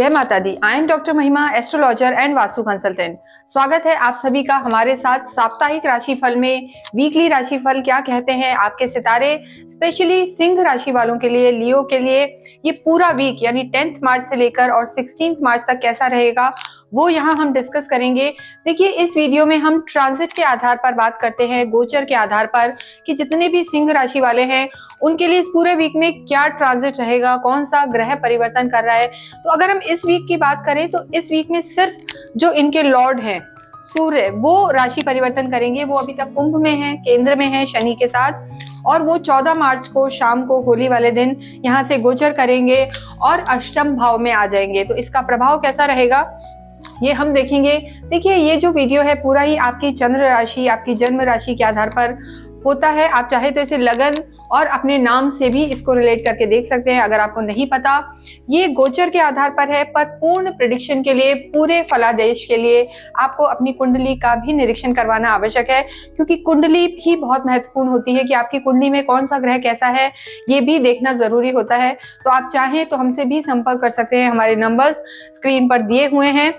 जय माता दी। I am doctor महिमा, एस्ट्रोलॉजर एंड वास्तु कंसल्टेंट। स्वागत है आप सभी का हमारे साथ साप्ताहिक राशिफल में। वीकली राशिफल क्या कहते हैं आपके सितारे, स्पेशली सिंह राशि वालों के लिए, लियो के लिए ये पूरा वीक यानी 10 मार्च से लेकर और 16 मार्च तक कैसा रहेगा वो यहाँ हम डिस्कस करेंगे। देखिए, इस वीडियो में हम ट्रांजिट के आधार पर बात करते हैं, गोचर के आधार पर, कि जितने भी सिंह राशि वाले हैं उनके लिए इस पूरे वीक में क्या ट्रांजिट रहेगा, कौन सा ग्रह परिवर्तन कर रहा है। तो अगर हम इस वीक की बात करें तो इस वीक में सिर्फ जो इनके लॉर्ड हैं सूर्य, वो राशि परिवर्तन करेंगे। वो अभी तक कुंभ में है, केंद्र में है शनि के साथ, और वो 14 मार्च को शाम को होली वाले दिन यहाँ से गोचर करेंगे और अष्टम भाव में आ जाएंगे। तो इसका प्रभाव कैसा रहेगा ये हम देखेंगे। देखिए, ये जो वीडियो है पूरा ही आपकी चंद्र राशि, आपकी जन्म राशि के आधार पर होता है। आप चाहे तो इसे लगन और अपने नाम से भी इसको रिलेट करके देख सकते हैं अगर आपको नहीं पता। ये गोचर के आधार पर है, पर पूर्ण प्रेडिक्शन के लिए, पूरे फलादेश के लिए आपको अपनी कुंडली का भी निरीक्षण करवाना आवश्यक है, क्योंकि कुंडली भी बहुत महत्वपूर्ण होती है कि आपकी कुंडली में कौन सा ग्रह कैसा है ये भी देखना जरूरी होता है। तो आप चाहें तो हमसे भी संपर्क कर सकते हैं, हमारे नंबर्स स्क्रीन पर दिए हुए हैं।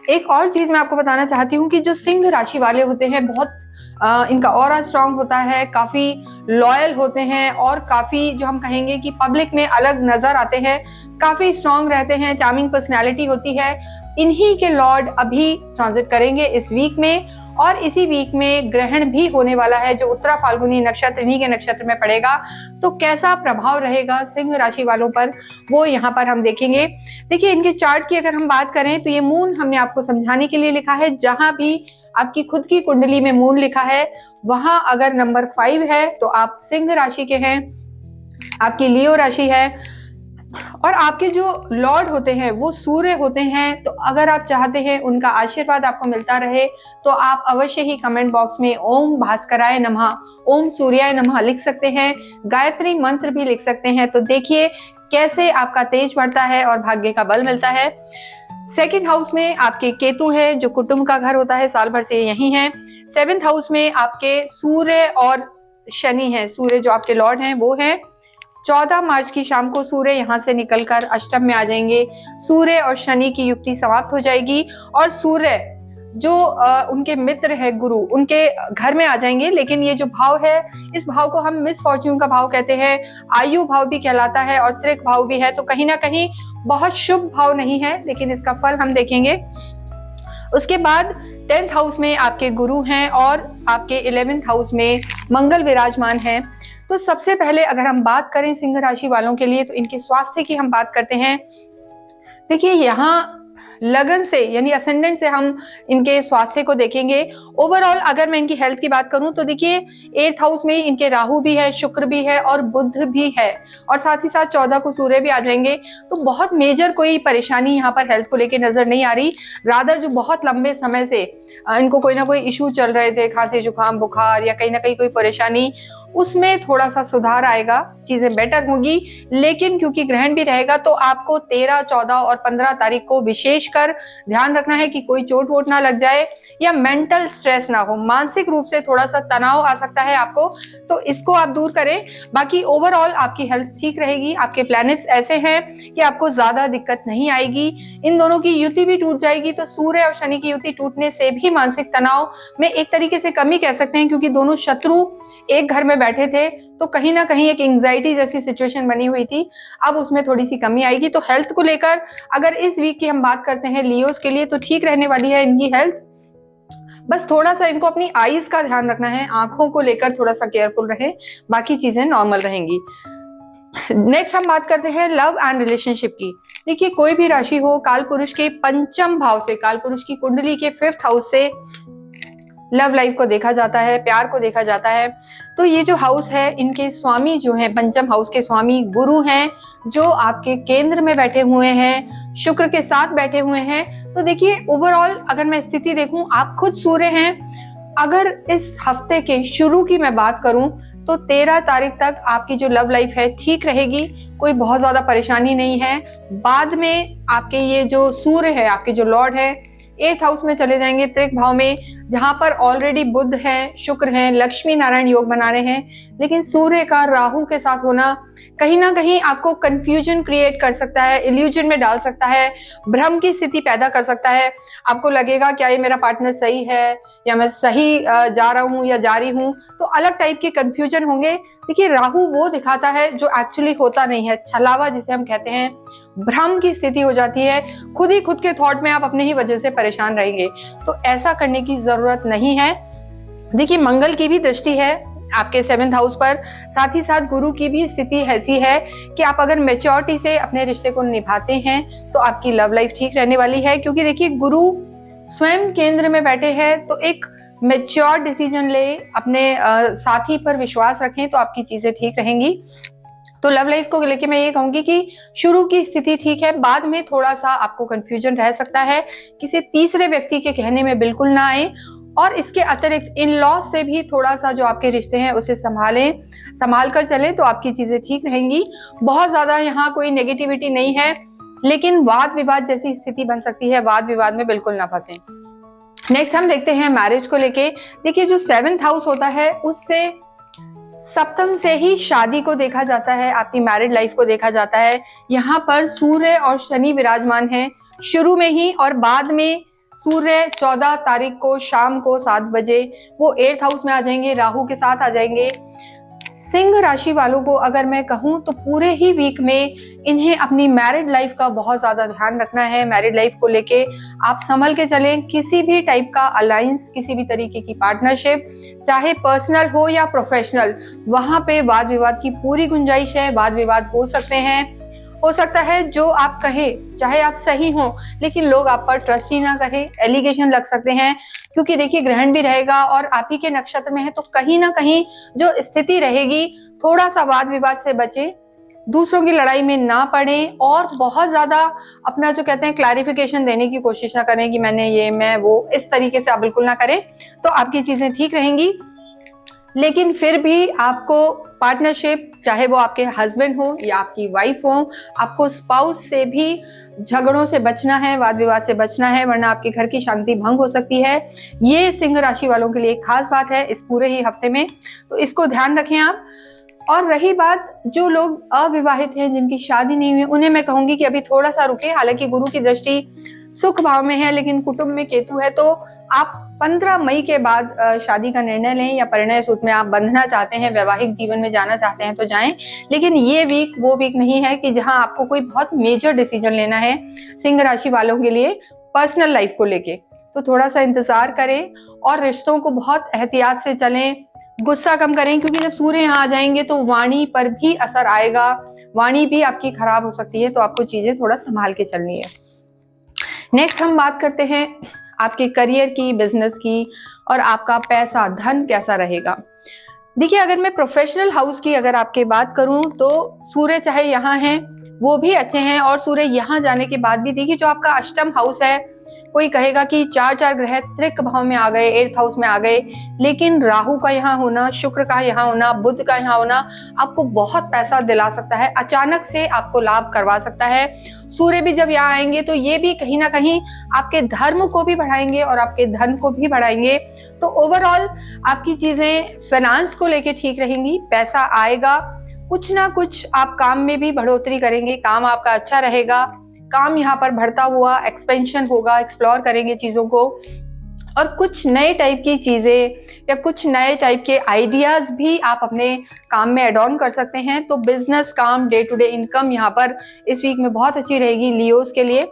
एक और चीज मैं आपको बताना चाहती हूँ कि जो सिंह राशि वाले होते हैं बहुत इनका ऑरा स्ट्रांग होता है, काफी लॉयल होते हैं और काफी जो हम कहेंगे कि पब्लिक में अलग नजर आते हैं, काफी स्ट्रांग रहते हैं, चार्मिंग पर्सनैलिटी होती है। इन्हीं के लॉर्ड अभी ट्रांजिट करेंगे इस वीक में, और इसी वीक में ग्रहण भी होने वाला है जो उत्तरा फाल्गुनी नक्षत्र, इन्हीं के नक्षत्र में पड़ेगा। तो कैसा प्रभाव रहेगा सिंह राशि वालों पर वो यहाँ पर हम देखेंगे। देखिए, इनके चार्ट की अगर हम बात करें तो ये मून हमने आपको समझाने के लिए लिखा है। जहां भी आपकी खुद की कुंडली में मून लिखा है वहां अगर नंबर 5 है तो आप सिंह राशि के हैं, आपकी लियो राशि है, और आपके जो लॉर्ड होते हैं वो सूर्य होते हैं। तो अगर आप चाहते हैं उनका आशीर्वाद आपको मिलता रहे तो आप अवश्य ही कमेंट बॉक्स में ओम भास्कराय नमः, ओम सूर्याय नमः लिख सकते हैं, गायत्री मंत्र भी लिख सकते हैं। तो देखिए कैसे आपका तेज बढ़ता है और भाग्य का बल मिलता है। सेकंड हाउस में आपके केतु है जो कुटुंब का घर होता है, साल भर से यही है। 7th हाउस में आपके सूर्य और शनि है। सूर्य जो आपके लॉर्ड हैं वो हैं। 14 मार्च की शाम को सूर्य यहाँ से निकलकर अष्टम में आ जाएंगे। सूर्य और शनि की युक्ति समाप्त हो जाएगी और सूर्य जो उनके मित्र है गुरु, उनके घर में आ जाएंगे। लेकिन ये जो भाव है, इस भाव को हम मिस फॉर्च्यून का भाव कहते हैं, आयु भाव भी कहलाता है और त्रिक भाव भी है। तो कहीं ना कहीं बहुत शुभ भाव नहीं है, लेकिन इसका फल हम देखेंगे। उसके बाद 10th हाउस में आपके गुरु हैं और आपके 11th हाउस में मंगल विराजमान है। तो सबसे पहले अगर हम बात करें सिंह राशि वालों के लिए तो इनके स्वास्थ्य की हम बात करते हैं। देखिए, यहाँ लगन से यानी असेंडेंट से हम इनके स्वास्थ्य को देखेंगे। ओवरऑल अगर मैं इनकी हेल्थ की बात करूं तो देखिए 8th हाउस में इनके राहु भी है, शुक्र भी है और बुध भी है, और साथ ही साथ 14 को सूर्य भी आ जाएंगे। तो बहुत मेजर कोई परेशानी यहाँ पर हेल्थ को लेकर नजर नहीं आ रही। रादर जो बहुत लंबे समय से इनको कोई ना कोई इशू चल रहे थे, खांसी जुकाम बुखार या कहीं ना कहीं कोई परेशानी, उसमें थोड़ा सा सुधार आएगा, चीजें बेटर होगी। लेकिन क्योंकि ग्रहण भी रहेगा तो आपको 13, 14 और 15 तारीख को विशेषकर ध्यान रखना है कि कोई चोट वोट ना लग जाए या मेंटल स्ट्रेस ना हो, मानसिक रूप से थोड़ा सा तनाव आ सकता है आपको, तो इसको आप दूर करें। बाकी ओवरऑल आपकी हेल्थ ठीक रहेगी। आपके प्लैनेट्स ऐसे हैं कि आपको ज्यादा दिक्कत नहीं आएगी। इन दोनों की युति भी टूट जाएगी, तो सूर्य और शनि की युति टूटने से भी मानसिक तनाव में एक तरीके से कमी कह सकते हैं, क्योंकि दोनों शत्रु एक घर में बैठे थे तो कहीं ना कहीं एक एंजाइटी जैसी सिचुएशन बनी हुई थी। अब उसमें थोड़ी सी कमी आएगी। तो हेल्थ को लेकर अगर इस वीक की हम बात करते हैं लियोस के लिए तो ठीक रहने वाली है इनकी हेल्थ। बस थोड़ा सा इनको अपनी आईज का ध्यान रखना है, आंखों को लेकर थोड़ा सा केयरफुल रहे, बाकी चीजें नॉर्मल रहेंगी। नेक्स्ट हम बात करते हैं लव एंड रिलेशनशिप की। देखिए, कोई भी राशि हो, काल पुरुष के पंचम भाव से, काल पुरुष की कुंडली के 5th हाउस से लव लाइफ को देखा जाता है, प्यार को देखा जाता है। तो ये जो हाउस है इनके स्वामी जो हैं, पंचम हाउस के स्वामी गुरु हैं, जो आपके केंद्र में बैठे हुए हैं, शुक्र के साथ बैठे हुए हैं। तो देखिए ओवरऑल अगर मैं स्थिति देखूं, आप खुद सूर्य हैं। अगर इस हफ्ते के शुरू की मैं बात करूं तो 13 तारीख तक आपकी जो लव लाइफ है ठीक रहेगी, कोई बहुत ज्यादा परेशानी नहीं है। बाद में आपके ये जो सूर्य है, आपके जो लॉर्ड है, 8th हाउस में चले जाएंगे, त्रिक भाव में। जहां पर ऑलरेडी बुध हैं, शुक्र हैं, लक्ष्मी नारायण योग बना रहे हैं, लेकिन सूर्य का राहु के साथ होना कहीं ना कहीं आपको कंफ्यूजन क्रिएट कर सकता है, इल्यूजन में डाल सकता है, भ्रम की स्थिति पैदा कर सकता है। आपको लगेगा क्या ये मेरा पार्टनर सही है या मैं सही जा रहा हूँ या जा रही हूँ, तो अलग टाइप के कंफ्यूजन होंगे। देखिए, राहु वो दिखाता है जो एक्चुअली होता नहीं है, छलावा जिसे हम कहते हैं, भ्रम की स्थिति हो जाती है, खुद ही खुद के थॉट में आप अपने ही वजह से परेशान रहेंगे। तो ऐसा करने की जरूरत नहीं है। देखिए, मंगल की भी दृष्टि है आपके 7th हाउस पर, साथ ही साथ गुरु की भी स्थिति ऐसी है कि आप अगर मेच्योरिटी से अपने रिश्ते को निभाते हैं तो आपकी लव लाइफ ठीक रहने वाली है। क्योंकि देखिए, गुरु स्वयं केंद्र में बैठे हैं, तो एक मेच्योर डिसीजन ले, अपने साथी पर विश्वास रखें तो आपकी चीजें ठीक रहेंगी। तो लव लाइफ को लेके मैं ये कहूंगी कि शुरू की स्थिति ठीक है, बाद में थोड़ा सा आपको कंफ्यूजन रह सकता है। किसी तीसरे व्यक्ति के कहने में बिल्कुल ना आए, और इसके अतिरिक्त इन लॉ से भी थोड़ा सा जो आपके रिश्ते हैं उसे संभाल कर चलें तो आपकी चीजें ठीक रहेंगी। बहुत ज्यादा यहाँ कोई नेगेटिविटी नहीं है, लेकिन वाद विवाद जैसी स्थिति बन सकती है, वाद विवाद में बिल्कुल ना फंसे। नेक्स्ट हम देखते हैं मैरिज को लेके। देखिए, जो 7th हाउस होता है उससे सप्तम से ही शादी को देखा जाता है, आपकी मैरिड लाइफ को देखा जाता है। यहाँ पर सूर्य और शनि विराजमान हैं शुरू में ही, और बाद में सूर्य 14 तारीख को शाम को 7 बजे वो 8th हाउस में आ जाएंगे, राहु के साथ आ जाएंगे। सिंह राशि वालों को अगर मैं कहूं तो पूरे ही वीक में इन्हें अपनी मैरिड लाइफ का बहुत ज्यादा ध्यान रखना है। मैरिड लाइफ को लेके आप संभल के चलें। किसी भी टाइप का अलायंस, किसी भी तरीके की पार्टनरशिप, चाहे पर्सनल हो या प्रोफेशनल, वहां पे वाद विवाद की पूरी गुंजाइश है। वाद विवाद हो सकते हैं, हो सकता है जो आप कहे चाहे आप सही हो, लेकिन लोग आप पर ट्रस्ट ही ना करें, एलिगेशन लग सकते हैं। क्योंकि देखिए, ग्रहण भी रहेगा और आप ही के नक्षत्र में है, तो कहीं ना कहीं जो स्थिति रहेगी, थोड़ा सा वाद विवाद से बचें, दूसरों की लड़ाई में ना पड़े, और बहुत ज्यादा अपना जो कहते हैं क्लैरिफिकेशन देने की कोशिश ना करें कि मैंने ये, मैं वो, इस तरीके से आप बिल्कुल ना करें, तो आपकी चीजें ठीक रहेंगी। लेकिन फिर भी आपको पार्टनरशिप, चाहे वो आपके हस्बैंड हो या आपकी वाइफ हो, आपको स्पाउस से भी झगड़ों से बचना है, वाद विवाद से बचना है, वरना आपके घर की शांति भंग हो सकती है। ये सिंह राशि वालों के लिए एक खास बात है इस पूरे ही हफ्ते में, तो इसको ध्यान रखें आप। और रही बात जो लोग अविवाहित हैं, जिनकी शादी नहीं हुई, उन्हें मैं कहूंगी कि अभी थोड़ा सा रुके। हालांकि गुरु की दृष्टि सुख भाव में है, लेकिन कुटुंब में केतु है, तो आप 15 मई के बाद शादी का निर्णय लें, या परिणय सूत्र में आप बंधना चाहते हैं, वैवाहिक जीवन में जाना चाहते हैं तो जाएं। लेकिन ये वीक वो वीक नहीं है कि जहां आपको कोई बहुत मेजर डिसीजन लेना है सिंह राशि वालों के लिए पर्सनल लाइफ को लेके। तो थोड़ा सा इंतजार करें और रिश्तों को बहुत एहतियात से चलें, गुस्सा कम करें, क्योंकि जब सूर्य यहाँ आ जाएंगे तो वाणी पर भी असर आएगा, वाणी भी आपकी खराब हो सकती है, तो आपको चीजें थोड़ा संभाल के चलनी है। नेक्स्ट हम बात करते हैं आपके करियर की, बिजनेस की, और आपका पैसा धन कैसा रहेगा। देखिए, अगर मैं प्रोफेशनल हाउस की अगर आपके बात करूं तो सूर्य चाहे यहाँ हैं वो भी अच्छे हैं, और सूर्य यहाँ जाने के बाद भी देखिए, जो आपका अष्टम हाउस है, कोई कहेगा कि 4 ग्रह त्रिक भाव में आ गए, 8th हाउस में आ गए, लेकिन राहु का यहाँ होना, शुक्र का यहाँ होना, बुध का यहाँ होना आपको बहुत पैसा दिला सकता है, अचानक से आपको लाभ करवा सकता है। सूर्य भी जब यहाँ आएंगे तो ये भी कहीं ना कहीं आपके धर्म को भी बढ़ाएंगे और आपके धन को भी बढ़ाएंगे। तो ओवरऑल आपकी चीजें फाइनेंस को लेके ठीक रहेंगी, पैसा आएगा, कुछ ना कुछ आप काम में भी बढ़ोतरी करेंगे, काम आपका अच्छा रहेगा, काम यहाँ पर बढ़ता हुआ एक्सपेंशन होगा, एक्सप्लोर करेंगे चीजों को, और कुछ नए टाइप की चीजें या कुछ नए टाइप के आइडियाज भी आप अपने काम में एड ऑन कर सकते हैं। तो बिजनेस, काम, डे टू डे इनकम यहाँ पर इस वीक में बहुत अच्छी रहेगी लियोस के लिए।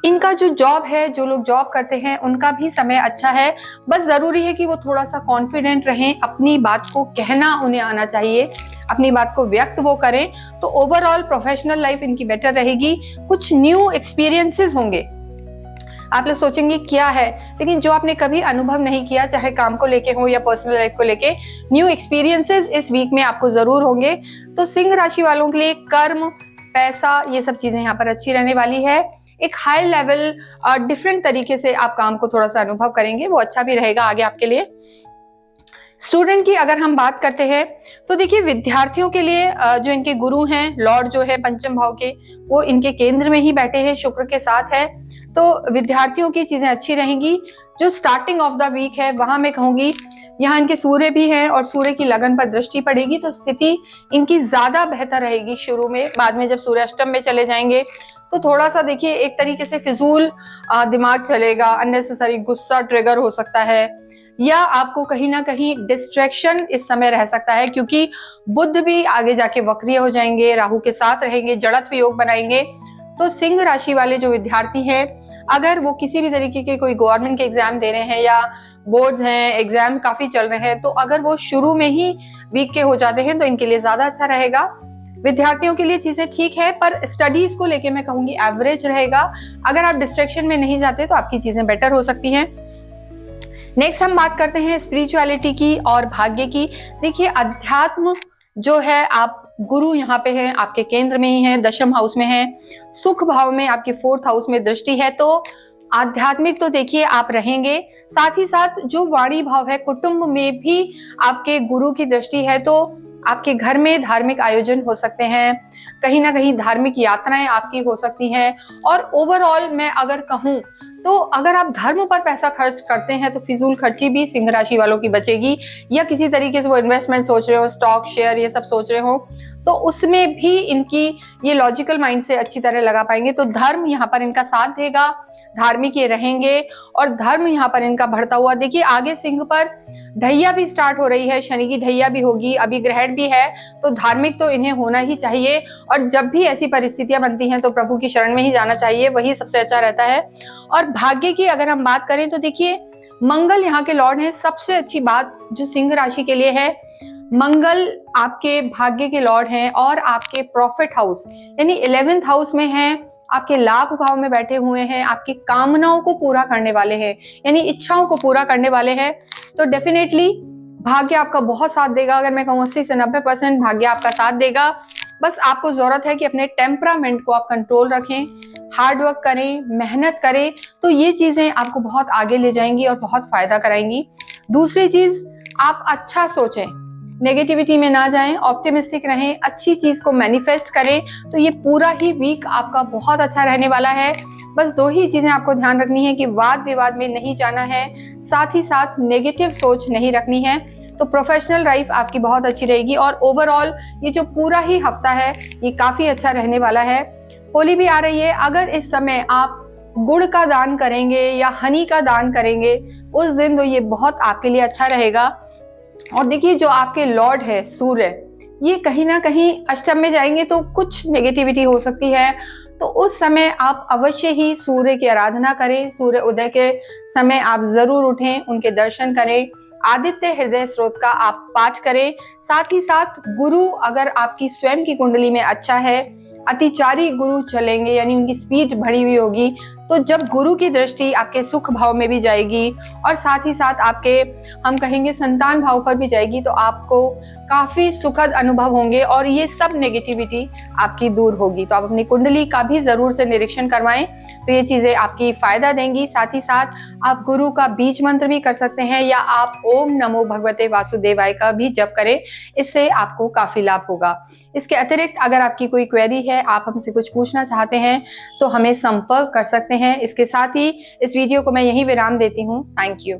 इनका जो जॉब है, जो लोग जॉब करते हैं, उनका भी समय अच्छा है, बस जरूरी है कि वो थोड़ा सा कॉन्फिडेंट रहें, अपनी बात को कहना उन्हें आना चाहिए, अपनी बात को व्यक्त वो करें। तो ओवरऑल प्रोफेशनल लाइफ इनकी बेटर रहेगी, कुछ न्यू एक्सपीरियंसेस होंगे। आप लोग सोचेंगे क्या है, लेकिन जो आपने कभी अनुभव नहीं किया, चाहे काम को लेके हो या पर्सनल लाइफ को लेके, न्यू एक्सपीरियंसेस इस वीक में आपको जरूर होंगे। तो सिंह राशि वालों के लिए कर्म, पैसा, ये सब चीजें यहाँ पर अच्छी रहने वाली है। एक हाई लेवल डिफरेंट तरीके से आप काम को थोड़ा सा अनुभव करेंगे, वो अच्छा भी रहेगा आगे आपके लिए। स्टूडेंट की अगर हम बात करते हैं तो देखिए, विद्यार्थियों के लिए जो इनके गुरु हैं, लॉर्ड जो है पंचम भाव के, वो इनके केंद्र में ही बैठे हैं, शुक्र के साथ है, तो विद्यार्थियों की चीजें अच्छी रहेंगी। जो स्टार्टिंग ऑफ द वीक है वहां मैं कहूंगी यहाँ इनके सूर्य भी हैं और सूर्य की लगन पर दृष्टि पड़ेगी तो स्थिति इनकी ज्यादा बेहतर रहेगी शुरू में। बाद में जब सूर्य अष्टम में चले जाएंगे तो थोड़ा सा देखिए एक तरीके से फिजूल दिमाग चलेगा, अननेसेसरी गुस्सा ट्रिगर हो सकता है, या आपको कहीं ना कहीं डिस्ट्रैक्शन इस समय रह सकता है, क्योंकि बुध भी आगे जाके वक्रीय हो जाएंगे, राहु के साथ रहेंगे, जड़त्व योग बनाएंगे। तो सिंह राशि वाले जो विद्यार्थी हैं, अगर वो किसी भी तरीके के कोई गवर्नमेंट के एग्जाम दे रहे हैं या बोर्ड्स हैं, एग्जाम काफी चल रहे हैं, तो अगर वो शुरू में ही वीक के हो जाते हैं तो इनके लिए ज्यादा अच्छा रहेगा। विद्यार्थियों के लिए चीजें ठीक है, पर स्टडीज को लेके मैं कहूंगी एवरेज रहेगा। अगर आप डिस्ट्रैक्शन में नहीं जाते तो आपकी चीजें बेटर हो सकती हैं। नेक्स्ट हम बात करते हैं स्पिरिचुअलिटी की और भाग्य की। देखिए अध्यात्म जो है, आप गुरु यहाँ पे है, आपके केंद्र में ही है, दशम हाउस में है, सुख भाव में आपके 4th हाउस में दृष्टि है, तो आध्यात्मिक तो देखिए आप रहेंगे। साथ ही साथ जो वाणी भाव है, कुटुंब में भी आपके गुरु की दृष्टि है, तो आपके घर में धार्मिक आयोजन हो सकते हैं, कहीं ना कहीं धार्मिक यात्राएं आपकी हो सकती हैं। और ओवरऑल मैं अगर कहूं तो अगर आप धर्म पर पैसा खर्च करते हैं तो फिजूल खर्ची भी सिंह राशि वालों की बचेगी, या किसी तरीके से वो इन्वेस्टमेंट सोच रहे हो, स्टॉक शेयर ये सब सोच रहे हो, तो उसमें भी इनकी ये लॉजिकल माइंड से अच्छी तरह लगा पाएंगे। तो धर्म यहाँ पर इनका साथ देगा, धार्मिक ये रहेंगे और धर्म यहाँ पर इनका बढ़ता हुआ। देखिए आगे सिंह पर ढैया भी स्टार्ट हो रही है, शनि की ढैया भी होगी, अभी ग्रहण भी है, तो धार्मिक तो इन्हें होना ही चाहिए। और जब भी ऐसी परिस्थितियां बनती हैं तो प्रभु की शरण में ही जाना चाहिए, वही सबसे अच्छा रहता है। और भाग्य की अगर हम बात करें तो देखिए मंगल यहाँ के लॉर्ड है। सबसे अच्छी बात जो सिंह राशि के लिए है, मंगल आपके भाग्य के लॉर्ड हैं और आपके प्रॉफिट हाउस यानी 11th हाउस में हैं, आपके लाभ भाव में बैठे हुए हैं, आपकी कामनाओं को पूरा करने वाले हैं, यानी इच्छाओं को पूरा करने वाले हैं। तो डेफिनेटली भाग्य आपका बहुत साथ देगा। अगर मैं कहूँ 80 से 90% भाग्य आपका साथ देगा। बस आपको जरूरत है कि अपने टेम्परामेंट को आप कंट्रोल रखें, हार्ड वर्क करें, मेहनत करें, तो ये चीजें आपको बहुत आगे ले जाएंगी और बहुत फायदा कराएंगी। दूसरी चीज, आप अच्छा सोचें, नेगेटिविटी में ना जाएं, ऑप्टिमिस्टिक रहें, अच्छी चीज को मैनिफेस्ट करें, तो ये पूरा ही वीक आपका बहुत अच्छा रहने वाला है। बस 2 ही चीजें आपको ध्यान रखनी है कि वाद विवाद में नहीं जाना है, साथ ही साथ नेगेटिव सोच नहीं रखनी है, तो प्रोफेशनल लाइफ आपकी बहुत अच्छी रहेगी। और ओवरऑल ये जो पूरा ही हफ्ता है ये काफी अच्छा रहने वाला है। होली भी आ रही है, अगर इस समय आप गुड़ का दान करेंगे या हनी का दान करेंगे उस दिन, तो ये बहुत आपके लिए अच्छा रहेगा। और देखिए जो आपके लॉर्ड है सूर्य, ये कहीं ना कहीं अष्टम में जाएंगे तो कुछ नेगेटिविटी हो सकती है, तो उस समय आप अवश्य ही सूर्य की आराधना करें। सूर्य उदय के समय आप जरूर उठें, उनके दर्शन करें, आदित्य हृदय स्रोत का आप पाठ करें। साथ ही साथ गुरु अगर आपकी स्वयं की कुंडली में अच्छा है, अतिचारी गुरु चलेंगे यानी उनकी स्पीड बढ़ी हुई होगी, तो जब गुरु की दृष्टि आपके सुख भाव में भी जाएगी और साथ ही साथ आपके हम कहेंगे संतान भाव पर भी जाएगी, तो आपको काफी सुखद अनुभव होंगे और ये सब नेगेटिविटी आपकी दूर होगी। तो आप अपनी कुंडली का भी जरूर से निरीक्षण करवाएं, तो ये चीजें आपकी फायदा देंगी। साथ ही साथ आप गुरु का बीज मंत्र भी कर सकते हैं या आप ओम नमो भगवते वासुदेवाय का भी जप करें, इससे आपको काफी लाभ होगा। इसके अतिरिक्त अगर आपकी कोई क्वेरी है, आप हमसे कुछ पूछना चाहते हैं, तो हमें संपर्क कर सकते हैं। इसके साथ ही इस वीडियो को मैं यहीं विराम देती हूँ। Thank you.